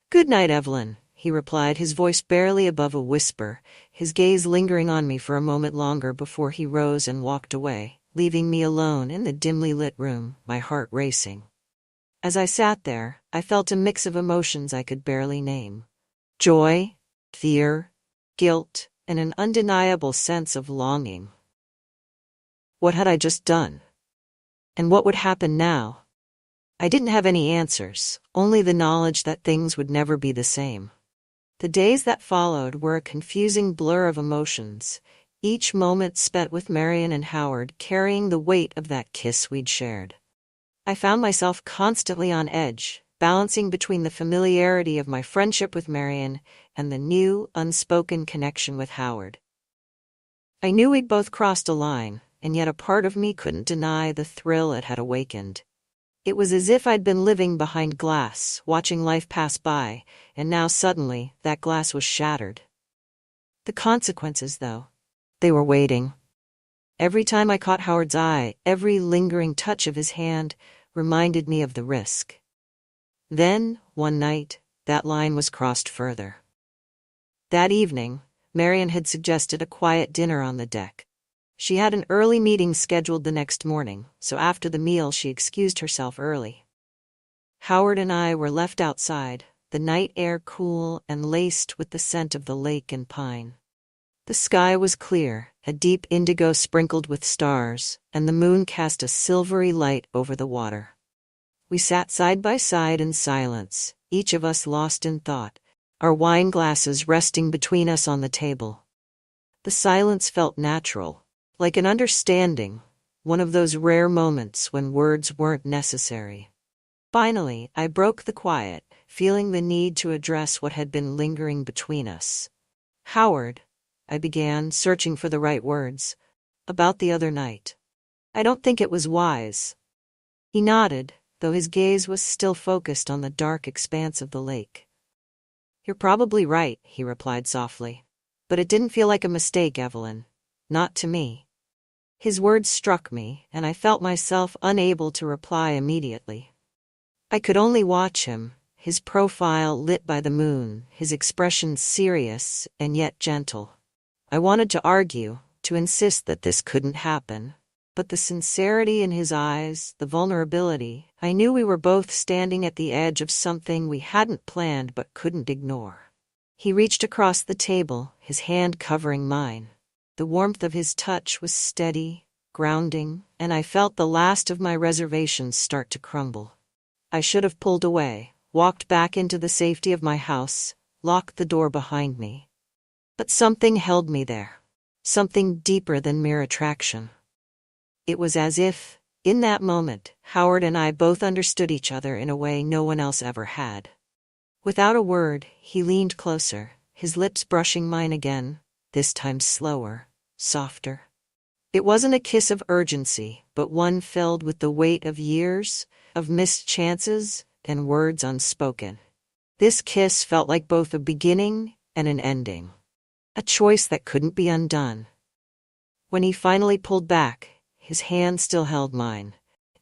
"Good night, Evelyn," he replied, his voice barely above a whisper, his gaze lingering on me for a moment longer before he rose and walked away, leaving me alone in the dimly lit room, my heart racing. As I sat there, I felt a mix of emotions I could barely name. Joy, fear, guilt, and an undeniable sense of longing. What had I just done? And what would happen now? I didn't have any answers, only the knowledge that things would never be the same. The days that followed were a confusing blur of emotions, each moment spent with Marion and Howard carrying the weight of that kiss we'd shared. I found myself constantly on edge, balancing between the familiarity of my friendship with Marion and the new, unspoken connection with Howard. I knew we'd both crossed a line, and yet a part of me couldn't deny the thrill it had awakened. It was as if I'd been living behind glass, watching life pass by, and now suddenly that glass was shattered. The consequences, though, they were waiting. Every time I caught Howard's eye, every lingering touch of his hand reminded me of the risk. Then, one night, that line was crossed further. That evening, Marion had suggested a quiet dinner on the deck. She had an early meeting scheduled the next morning, so after the meal she excused herself early. Howard and I were left outside, the night air cool and laced with the scent of the lake and pine. The sky was clear, a deep indigo sprinkled with stars, and the moon cast a silvery light over the water. We sat side by side in silence, each of us lost in thought, our wine glasses resting between us on the table. The silence felt natural, like an understanding, one of those rare moments when words weren't necessary. Finally, I broke the quiet, feeling the need to address what had been lingering between us. "Howard," I began, searching for the right words, "about the other night. I don't think it was wise." He nodded, though his gaze was still focused on the dark expanse of the lake. "You're probably right," he replied softly. "But it didn't feel like a mistake, Evelyn. Not to me." His words struck me, and I felt myself unable to reply immediately. I could only watch him, his profile lit by the moon, his expression serious and yet gentle. I wanted to argue, to insist that this couldn't happen, but the sincerity in his eyes, the vulnerability, I knew we were both standing at the edge of something we hadn't planned but couldn't ignore. He reached across the table, his hand covering mine. The warmth of his touch was steady, grounding, and I felt the last of my reservations start to crumble. I should have pulled away, walked back into the safety of my house, locked the door behind me. But something held me there, something deeper than mere attraction. It was as if, in that moment, Howard and I both understood each other in a way no one else ever had. Without a word, he leaned closer, his lips brushing mine again, this time slower, softer. It wasn't a kiss of urgency, but one filled with the weight of years, of missed chances, and words unspoken. This kiss felt like both a beginning and an ending, a choice that couldn't be undone. When he finally pulled back, his hand still held mine,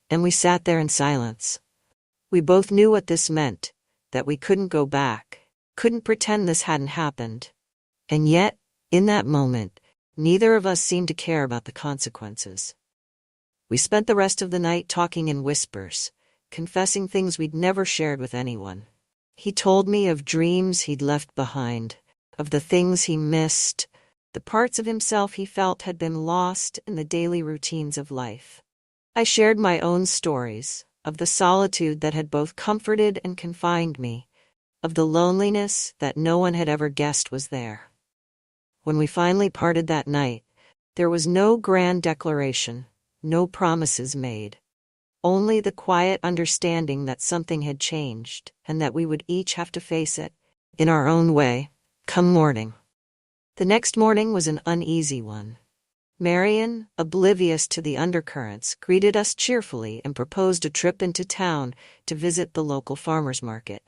and we sat there in silence. We both knew what this meant, that we couldn't go back, couldn't pretend this hadn't happened. And yet, in that moment, neither of us seemed to care about the consequences. We spent the rest of the night talking in whispers, confessing things we'd never shared with anyone. He told me of dreams he'd left behind, of the things he missed, the parts of himself he felt had been lost in the daily routines of life. I shared my own stories, of the solitude that had both comforted and confined me, of the loneliness that no one had ever guessed was there. When we finally parted that night, there was no grand declaration, no promises made. Only the quiet understanding that something had changed, and that we would each have to face it, in our own way, come morning. The next morning was an uneasy one. Marian, oblivious to the undercurrents, greeted us cheerfully and proposed a trip into town to visit the local farmers market.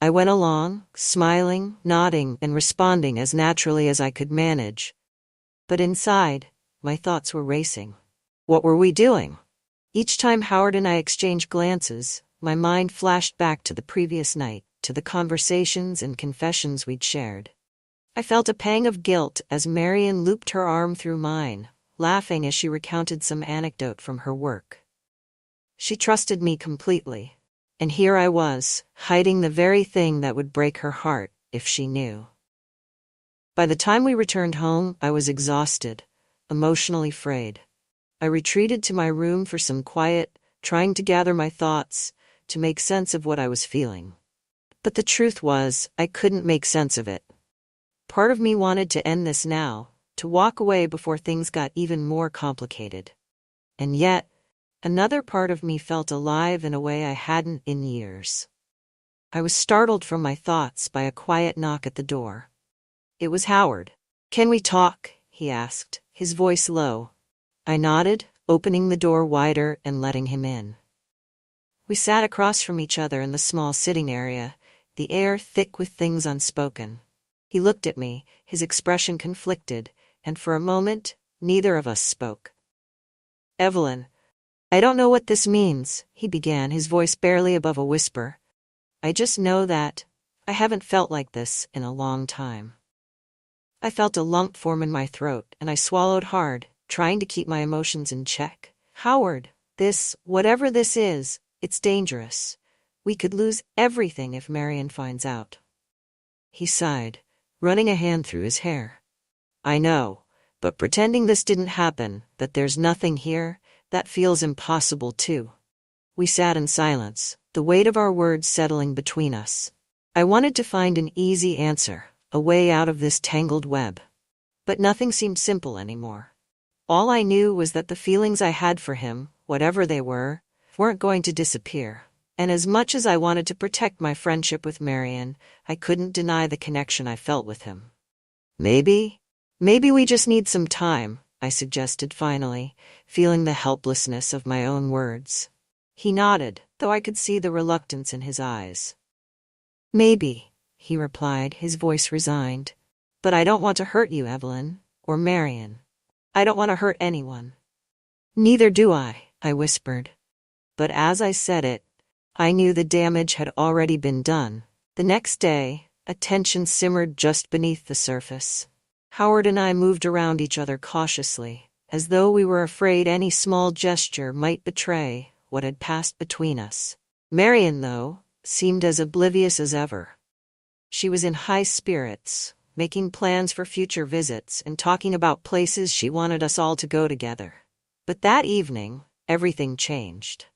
I went along, smiling, nodding, and responding as naturally as I could manage. But inside, my thoughts were racing. What were we doing? Each time Howard and I exchanged glances, my mind flashed back to the previous night, to the conversations and confessions we'd shared. I felt a pang of guilt as Marian looped her arm through mine, laughing as she recounted some anecdote from her work. She trusted me completely, and here I was, hiding the very thing that would break her heart if she knew. By the time we returned home, I was exhausted, emotionally frayed. I retreated to my room for some quiet, trying to gather my thoughts, to make sense of what I was feeling. But the truth was, I couldn't make sense of it. Part of me wanted to end this now, to walk away before things got even more complicated. And yet, another part of me felt alive in a way I hadn't in years. I was startled from my thoughts by a quiet knock at the door. It was Howard. "Can we talk?" he asked, his voice low. I nodded, opening the door wider and letting him in. We sat across from each other in the small sitting area, the air thick with things unspoken. He looked at me, his expression conflicted, and for a moment, neither of us spoke. "Evelyn, I don't know what this means," he began, his voice barely above a whisper. "I just know that I haven't felt like this in a long time." I felt a lump form in my throat, and I swallowed hard, trying to keep my emotions in check. "Howard, whatever this is, it's dangerous. We could lose everything if Marian finds out." He sighed, running a hand through his hair. "I know, but pretending this didn't happen, that there's nothing here, that feels impossible too." We sat in silence, the weight of our words settling between us. I wanted to find an easy answer, a way out of this tangled web. But nothing seemed simple anymore. All I knew was that the feelings I had for him, whatever they were, weren't going to disappear. And as much as I wanted to protect my friendship with Marian, I couldn't deny the connection I felt with him. Maybe we just need some time," I suggested finally, feeling the helplessness of my own words. He nodded, though I could see the reluctance in his eyes. "Maybe," he replied, his voice resigned. "But I don't want to hurt you, Evelyn, or Marian. I don't want to hurt anyone." "Neither do I whispered. But as I said it, I knew the damage had already been done. The next day, a tension simmered just beneath the surface. Howard and I moved around each other cautiously, as though we were afraid any small gesture might betray what had passed between us. Marian, though, seemed as oblivious as ever. She was in high spirits, making plans for future visits and talking about places she wanted us all to go together. But that evening, everything changed.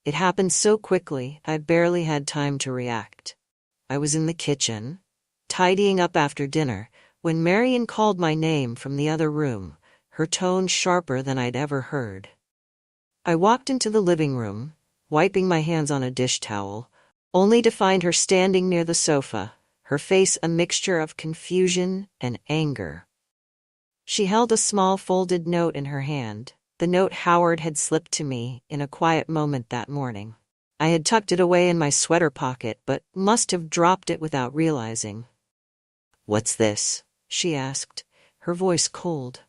It happened so quickly, I barely had time to react. I was in the kitchen, tidying up after dinner, when Marian called my name from the other room, her tone sharper than I'd ever heard. I walked into the living room, wiping my hands on a dish towel, only to find her standing near the sofa, her face a mixture of confusion and anger. She held a small folded note in her hand, the note Howard had slipped to me in a quiet moment that morning. I had tucked it away in my sweater pocket, but must have dropped it without realizing. "What's this?" she asked, her voice cold.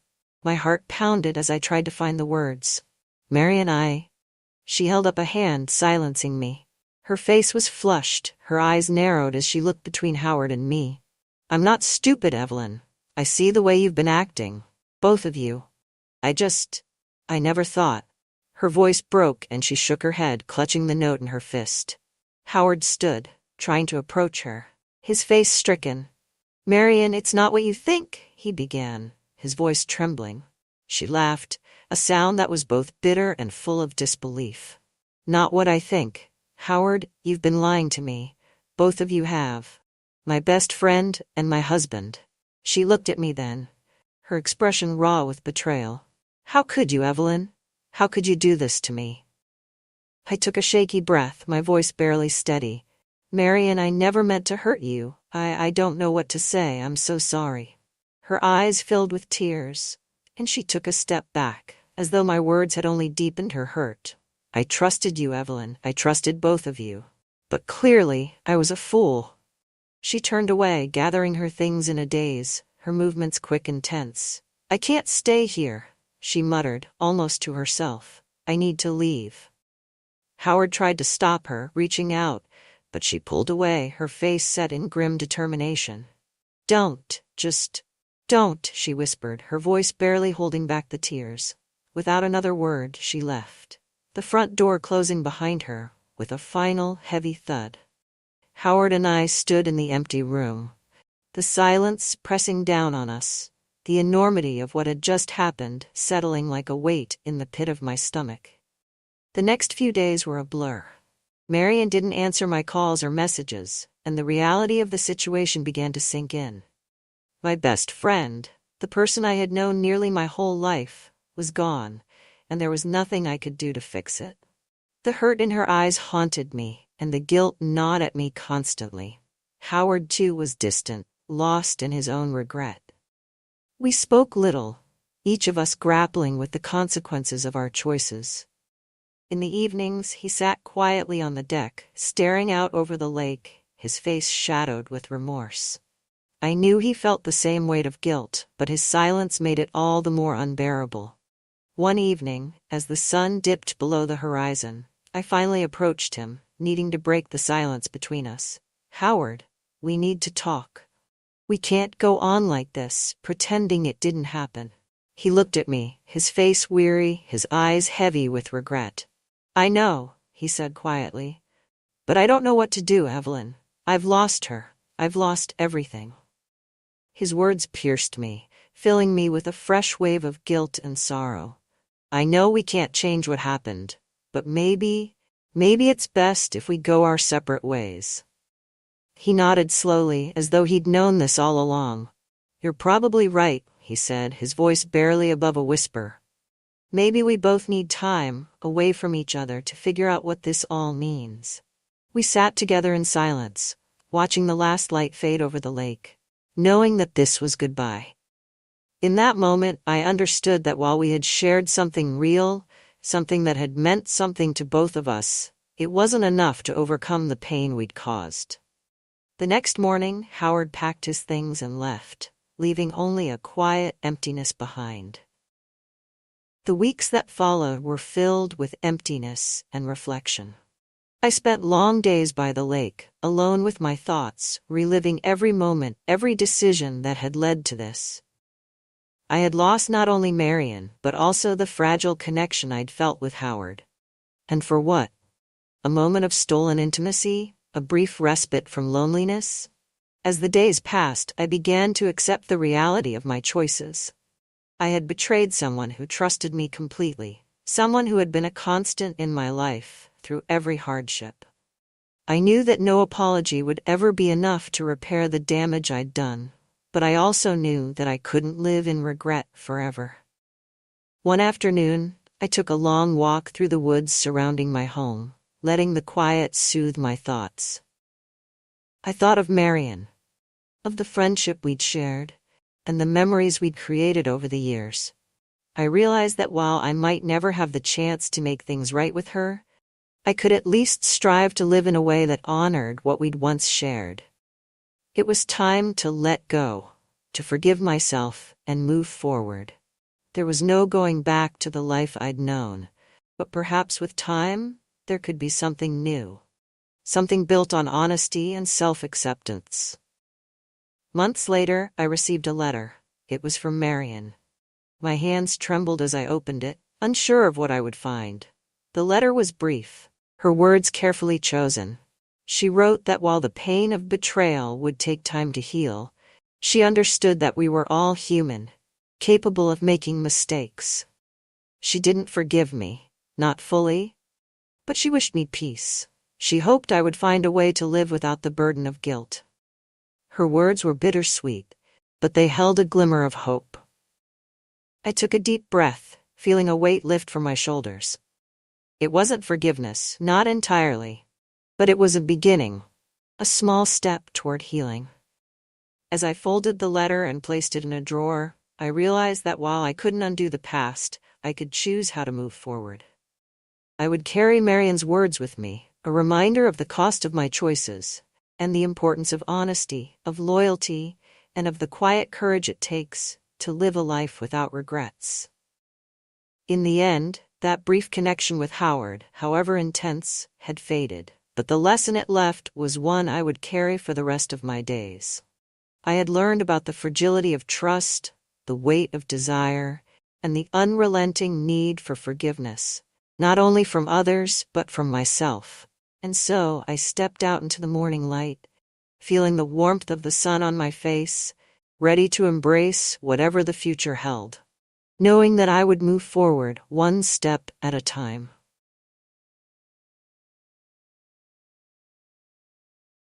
My heart pounded as I tried to find the words. "Marian, She held up a hand, silencing me. Her face was flushed, her eyes narrowed as she looked between Howard and me. "I'm not stupid, Evelyn. I see the way you've been acting. Both of you. I never thought." Her voice broke and she shook her head, clutching the note in her fist. Howard stood, trying to approach her, his face stricken. "Marian, it's not what you think," he began, his voice trembling. She laughed, a sound that was both bitter and full of disbelief. "Not what I think. Howard, you've been lying to me. Both of you have. My best friend and my husband." She looked at me then, her expression raw with betrayal. "How could you, Evelyn? How could you do this to me?" I took a shaky breath, my voice barely steady. "Marian, I never meant to hurt you. I don't know what to say. I'm so sorry." Her eyes filled with tears, and she took a step back, as though my words had only deepened her hurt. I trusted you, Evelyn. I trusted both of you. But clearly, I was a fool. She turned away, gathering her things in a daze, her movements quick and tense. I can't stay here, she muttered, almost to herself. I need to leave. Howard tried to stop her, reaching out, but she pulled away, her face set in grim determination. Don't, just don't, she whispered, her voice barely holding back the tears. Without another word, she left, the front door closing behind her, with a final, heavy thud. Howard and I stood in the empty room, the silence pressing down on us, the enormity of what had just happened settling like a weight in the pit of my stomach. The next few days were a blur. Marian didn't answer my calls or messages, and the reality of the situation began to sink in. My best friend, the person I had known nearly my whole life, was gone, and there was nothing I could do to fix it. The hurt in her eyes haunted me, and the guilt gnawed at me constantly. Howard, too, was distant, lost in his own regret. We spoke little, each of us grappling with the consequences of our choices. In the evenings, he sat quietly on the deck, staring out over the lake, his face shadowed with remorse. I knew he felt the same weight of guilt, but his silence made it all the more unbearable. One evening, as the sun dipped below the horizon, I finally approached him, needing to break the silence between us. Howard, we need to talk. We can't go on like this, pretending it didn't happen. He looked at me, his face weary, his eyes heavy with regret. I know, he said quietly. But I don't know what to do, Evelyn. I've lost her. I've lost everything. His words pierced me, filling me with a fresh wave of guilt and sorrow. I know we can't change what happened, but maybe it's best if we go our separate ways. He nodded slowly, as though he'd known this all along. You're probably right, he said, his voice barely above a whisper. Maybe we both need time, away from each other, to figure out what this all means. We sat together in silence, watching the last light fade over the lake, knowing that this was goodbye. In that moment, I understood that while we had shared something real, something that had meant something to both of us, it wasn't enough to overcome the pain we'd caused. The next morning, Howard packed his things and left, leaving only a quiet emptiness behind. The weeks that followed were filled with emptiness and reflection. I spent long days by the lake, alone with my thoughts, reliving every moment, every decision that had led to this. I had lost not only Marian, but also the fragile connection I'd felt with Howard. And for what? A moment of stolen intimacy? A brief respite from loneliness? As the days passed, I began to accept the reality of my choices. I had betrayed someone who trusted me completely, someone who had been a constant in my life through every hardship. I knew that no apology would ever be enough to repair the damage I'd done, but I also knew that I couldn't live in regret forever. One afternoon, I took a long walk through the woods surrounding my home, letting the quiet soothe my thoughts. I thought of Marian, of the friendship we'd shared, and the memories we'd created over the years. I realized that while I might never have the chance to make things right with her, I could at least strive to live in a way that honored what we'd once shared. It was time to let go, to forgive myself and move forward. There was no going back to the life I'd known, but perhaps with time, there could be something new. Something built on honesty and self-acceptance. Months later, I received a letter. It was from Marian. My hands trembled as I opened it, unsure of what I would find. The letter was brief, her words carefully chosen. She wrote that while the pain of betrayal would take time to heal, she understood that we were all human, capable of making mistakes. She didn't forgive me, not fully, but she wished me peace. She hoped I would find a way to live without the burden of guilt. Her words were bittersweet, but they held a glimmer of hope. I took a deep breath, feeling a weight lift from my shoulders. It wasn't forgiveness, not entirely, but it was a beginning, a small step toward healing. As I folded the letter and placed it in a drawer, I realized that while I couldn't undo the past, I could choose how to move forward. I would carry Marion's words with me, a reminder of the cost of my choices, and the importance of honesty, of loyalty, and of the quiet courage it takes to live a life without regrets. In the end, that brief connection with Howard, however intense, had faded, but the lesson it left was one I would carry for the rest of my days. I had learned about the fragility of trust, the weight of desire, and the unrelenting need for forgiveness, not only from others, but from myself. And so I stepped out into the morning light, feeling the warmth of the sun on my face, ready to embrace whatever the future held, knowing that I would move forward one step at a time.